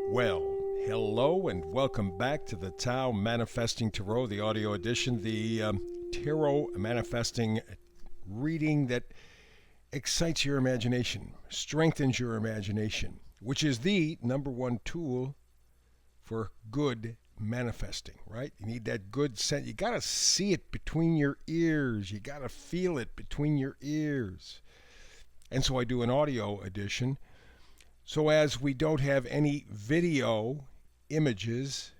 Well, hello and welcome back to the Tao Manifesting Tarot, the audio edition, the tarot manifesting reading that excites your imagination, strengthens your imagination, which is the number one tool for good manifesting, right? You need that good sense. You got to see it between your ears. You got to feel it between your ears. And so I do an audio edition. So as we don't have any video images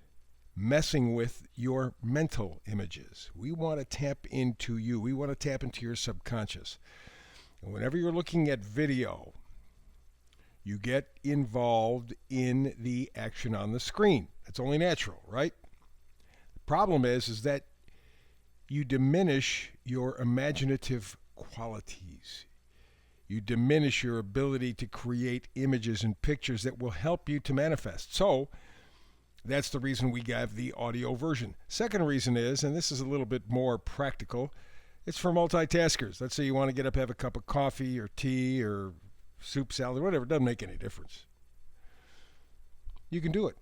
messing with your mental images, we want to tap into you. We want to tap into your subconscious. And whenever you're looking at video, you get involved in the action on the screen. That's only natural, right? The problem is that you diminish your imaginative qualities. You diminish your ability to create images and pictures that will help you to manifest. So that's the reason we have the audio version. Second reason is, and this is a little bit more practical, it's for multitaskers. Let's say you want to get up, have a cup of coffee or tea or soup, salad, whatever. It doesn't make any difference. You can do it.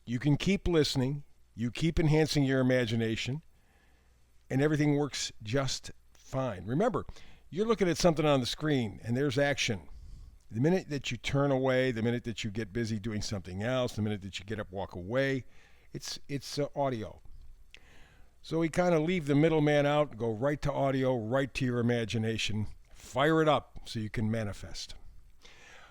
You can keep listening. You keep enhancing your imagination, and everything works just fine. Remember, you're looking at something on the screen, and there's action. The minute that you turn away, the minute that you get busy doing something else, the minute that you get up, walk away, it's audio. So we kind of leave the middleman out, go right to audio, right to your imagination. Fire it up so you can manifest.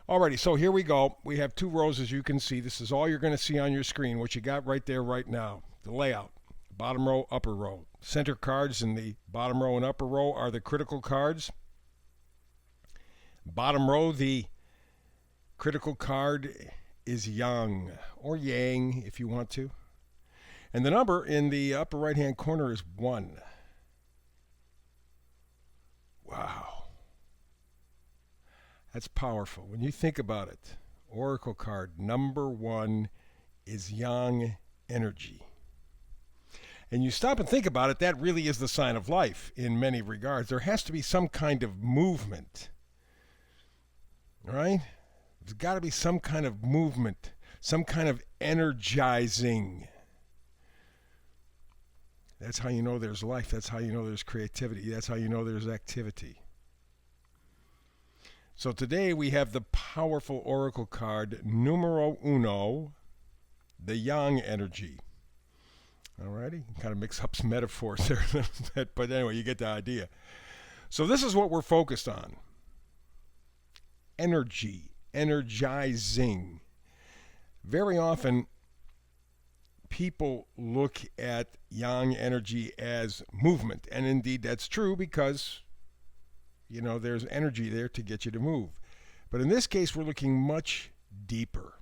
Alrighty, so here we go. We have two rows, as you can see. This is all you're going to see on your screen, what you got right there right now. The layout, bottom row, upper row. Center cards in the bottom row and upper row are the critical cards. Bottom row, the critical card is Yang, or Yang if you want to. And the number in the upper right-hand corner is 1. Wow. That's powerful. When you think about it, Oracle card number 1 is Yang energy. And you stop and think about it, that really is the sign of life in many regards. There has to be some kind of movement. All right? There's got to be some kind of movement, some kind of energizing. That's how you know there's life. That's how you know there's creativity. That's how you know there's activity. So today we have the powerful Oracle card, numero uno, the Yang energy. Alrighty, kind of mix up some metaphors there a little bit, but anyway, you get the idea. So this is what we're focused on. Energy, energizing. Very often, people look at Yang energy as movement, and indeed that's true because, there's energy there to get you to move. But in this case, we're looking much deeper.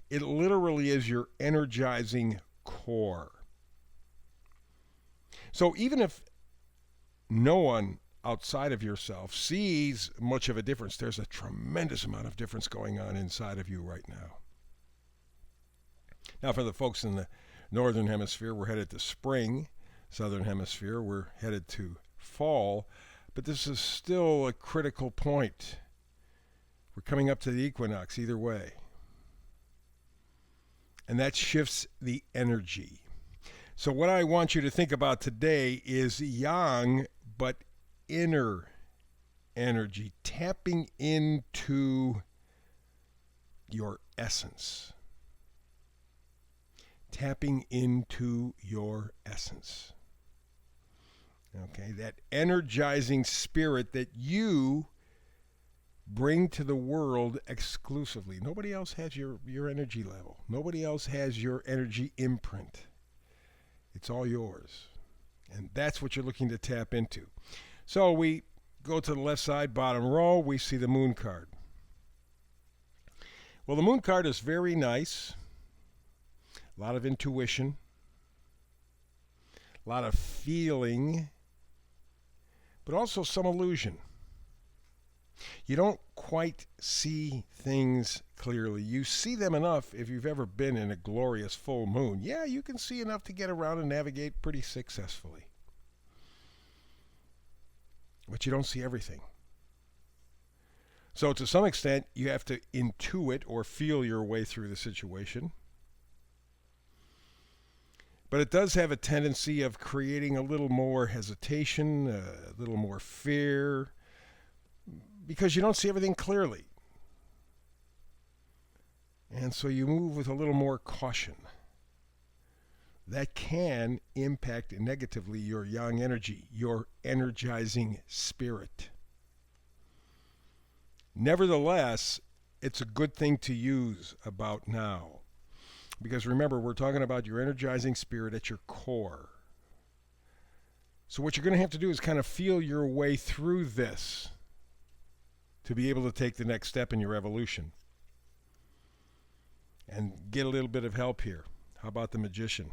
It literally is your energizing core. So even if no one outside of yourself sees much of a difference, there's a tremendous amount of difference going on inside of you right now. Now, for the folks in the northern hemisphere, we're headed to spring. Southern hemisphere, we're headed to fall. But this is still a critical point. We're coming up to the equinox either way. And that shifts the energy. So what I want you to think about today is Yang, but inner energy, tapping into your essence. Tapping into your essence. Okay, that energizing spirit that you bring to the world exclusively. Nobody else has your energy level. Nobody else has your energy imprint. It's all yours. And that's what you're looking to tap into. So we go to the left side, bottom row, we see the moon card. Well, the moon card is very nice. A lot of intuition. A lot of feeling. But also some illusion. You don't quite see things clearly. You see them enough if you've ever been in a glorious full moon. Yeah, you can see enough to get around and navigate pretty successfully. But you don't see everything. So to some extent, you have to intuit or feel your way through the situation. But it does have a tendency of creating a little more hesitation, a little more fear, because you don't see everything clearly. And so you move with a little more caution. That can impact negatively your yang energy, your energizing spirit. Nevertheless, it's a good thing to use about now. Because remember, we're talking about your energizing spirit at your core. So what you're going to have to do is kind of feel your way through this to be able to take the next step in your evolution. And get a little bit of help here. How about the Magician?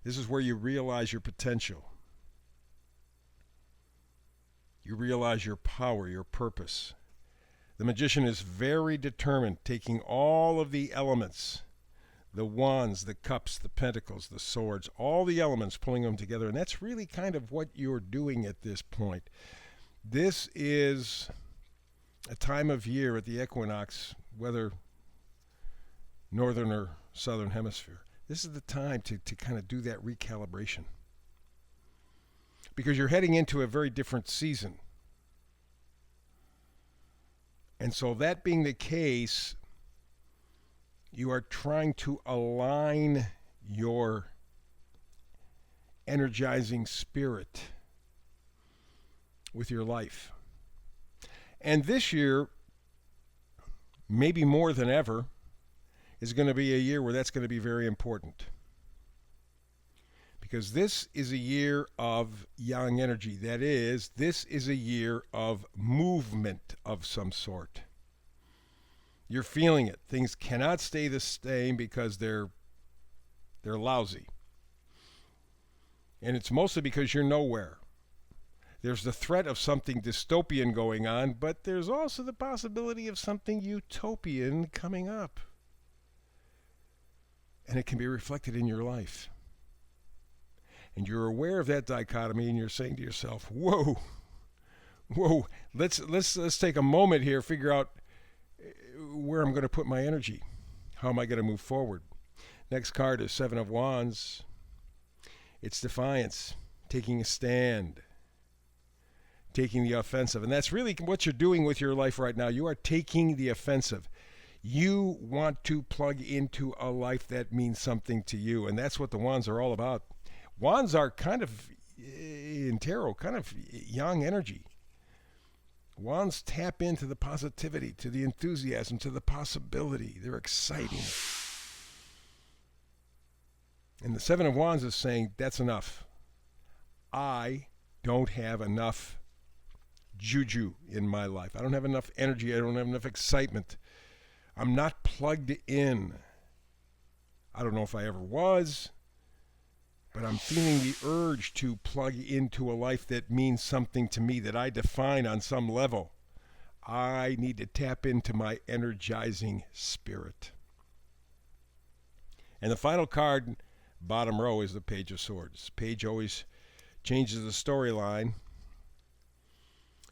This is where you realize your potential. You realize your power, your purpose. The Magician is very determined, taking all of the elements, the wands, the cups, the pentacles, the swords, all the elements, pulling them together. And that's really kind of what you're doing at this point. This is a time of year at the equinox, whether northern or southern hemisphere. This is the time to kind of do that recalibration. Because you're heading into a very different season. And so that being the case, you are trying to align your energizing spirit with your life. And this year, maybe more than ever, is going to be a year where that's going to be very important. Because this is a year of yang energy. That is, this is a year of movement of some sort. You're feeling it. Things cannot stay the same because they're lousy. And it's mostly because you're nowhere. There's the threat of something dystopian going on, but there's also the possibility of something utopian coming up. And it can be reflected in your life. And you're aware of that dichotomy, and you're saying to yourself, whoa, let's take a moment here, figure out where I'm going to put my energy. How am I going to move forward? Next card is Seven of Wands. It's defiance, taking a stand, taking the offensive. And that's really what you're doing with your life right now. You are taking the offensive. You want to plug into a life that means something to you, and that's what the wands are all about. Wands are kind of, in tarot, kind of yang energy. Wands tap into the positivity, to the enthusiasm, to the possibility. They're exciting. And the Seven of Wands is saying, that's enough. I don't have enough juju in my life. I don't have enough energy. I don't have enough excitement. I'm not plugged in. I don't know if I ever was, but I'm feeling the urge to plug into a life that means something to me, that I define on some level. I need to tap into my energizing spirit. And the final card, bottom row, is the Page of Swords. Page always changes the storyline.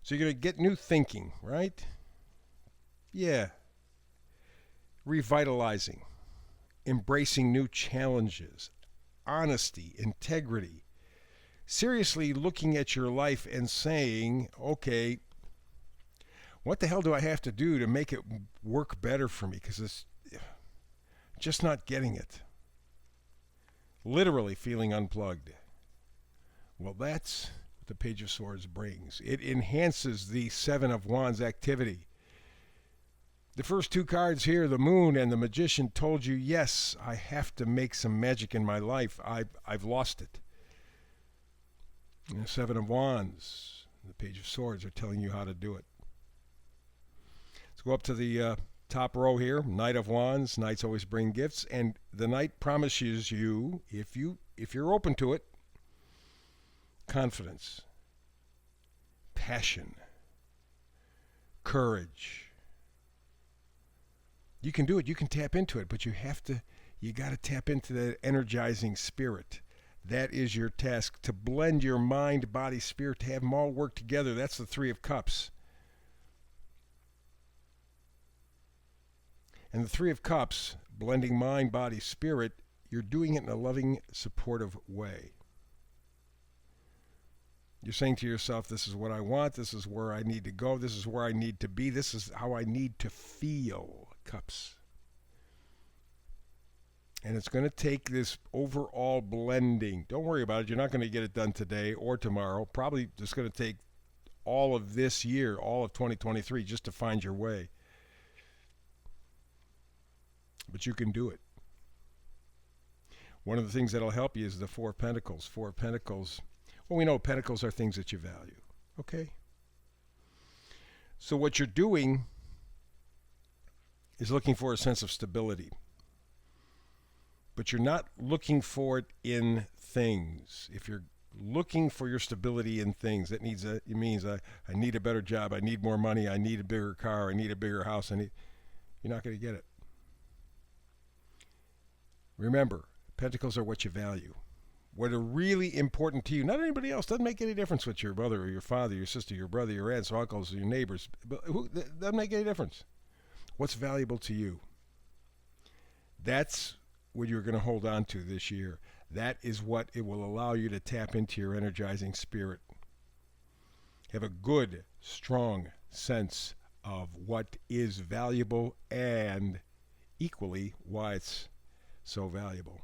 So you're going to get new thinking, right? Yeah. Revitalizing. Embracing new challenges. Honesty, integrity, seriously looking at your life and saying, okay, what the hell do I have to do to make it work better for me? Because it's just not getting it. Literally feeling unplugged. Well, that's what the Page of Swords brings. It enhances the Seven of Wands activity. The first two cards here, the Moon and the Magician, told you, yes, I have to make some magic in my life. I've lost it. And the Seven of Wands, the Page of Swords, are telling you how to do it. Let's go up to the top row here. Knight of Wands. Knights always bring gifts. And the Knight promises you, if you're open to it, confidence, passion, courage. You can do it. You can tap into it, but you got to tap into that energizing spirit. That is your task, to blend your mind, body, spirit, to have them all work together. That's the Three of Cups. And the Three of Cups, blending mind, body, spirit, you're doing it in a loving, supportive way. You're saying to yourself, this is what I want, this is where I need to go, this is where I need to be, this is how I need to feel. Cups. And it's going to take this overall blending. Don't worry about it. You're not going to get it done today or tomorrow. Probably just going to take all of this year, all of 2023, just to find your way. But you can do it. One of the things that'll help you is the Four of Pentacles. Four of Pentacles. Well, we know pentacles are things that you value. Okay? So what you're doing is looking for a sense of stability. But you're not looking for it in things. If you're looking for your stability in things, it means I need a better job, I need more money, I need a bigger car, I need a bigger house. You're not going to get it. Remember, pentacles are what you value. What are really important to you, not anybody else. Doesn't make any difference with your brother or your father, your sister, your brother, your aunts, uncles, your neighbors. But doesn't make any difference. What's valuable to you? That's what you're going to hold on to this year. That is what it will allow you to tap into your energizing spirit. Have a good, strong sense of what is valuable and equally why it's so valuable.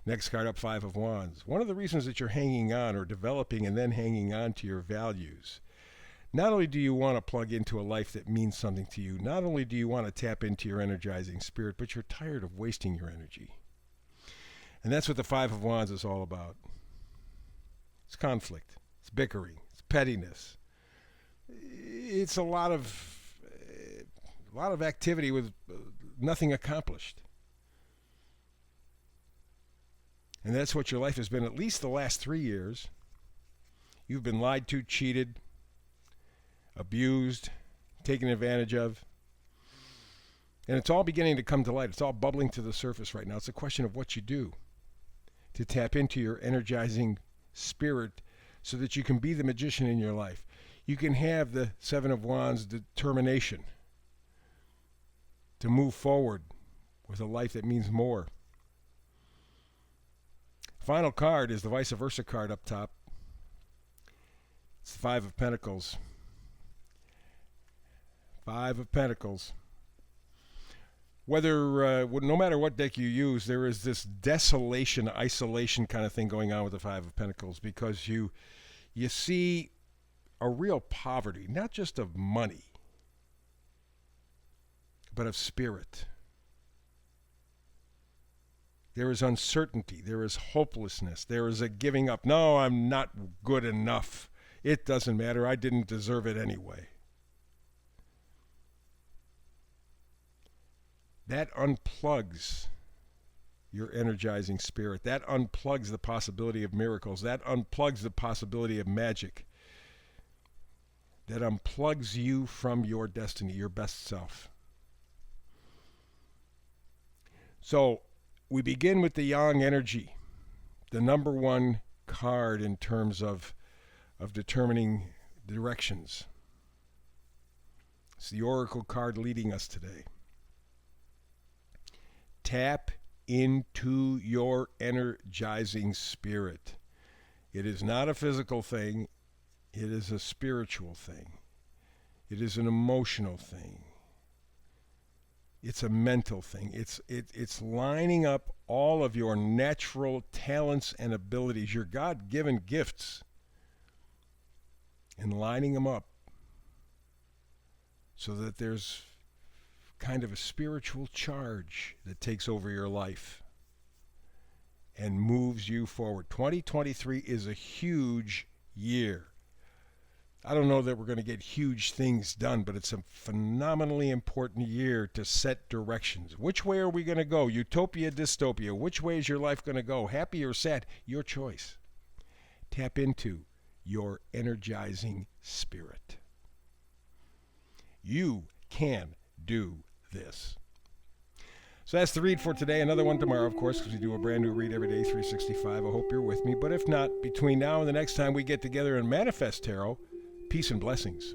Next card up, Five of Wands. One of the reasons that you're hanging on or developing and then hanging on to your values. Not only do you want to plug into a life that means something to you, not only do you want to tap into your energizing spirit, but you're tired of wasting your energy. And that's what the Five of Wands is all about. It's conflict. It's bickering. It's pettiness. It's a lot of activity with nothing accomplished. And that's what your life has been at least the last 3 years. You've been lied to, cheated, abused, taken advantage of. And it's all beginning to come to light. It's all bubbling to the surface right now. It's a question of what you do to tap into your energizing spirit so that you can be the magician in your life. You can have the Seven of Wands determination to move forward with a life that means more. Final card is the vice versa card up top. It's the Five of Pentacles. Five of Pentacles. No matter what deck you use, there is this desolation, isolation kind of thing going on with the Five of Pentacles, because you see a real poverty, not just of money, but of spirit. There is uncertainty. There is hopelessness. There is a giving up. No, I'm not good enough. It doesn't matter. I didn't deserve it anyway. That unplugs your energizing spirit. That unplugs the possibility of miracles. That unplugs the possibility of magic. That unplugs you from your destiny, your best self. So, we begin with the Yang energy, the number one card in terms of determining directions. It's the Oracle card leading us today. Tap into your energizing spirit. It is not a physical thing. It is a spiritual thing. It is an emotional thing. It's a mental thing. It's lining up all of your natural talents and abilities, your God-given gifts, and lining them up so that there's kind of a spiritual charge that takes over your life and moves you forward. 2023 is a huge year. I don't know that we're going to get huge things done, but it's a phenomenally important year to set directions. Which way are we going to go? Utopia, dystopia. Which way is your life going to go? Happy or sad? Your choice. Tap into your energizing spirit. You can do this. So that's the read for today. Another one tomorrow, of course, because we do a brand new read every day, 365. I hope you're with me. But if not, between now and the next time we get together and manifest tarot, peace and blessings.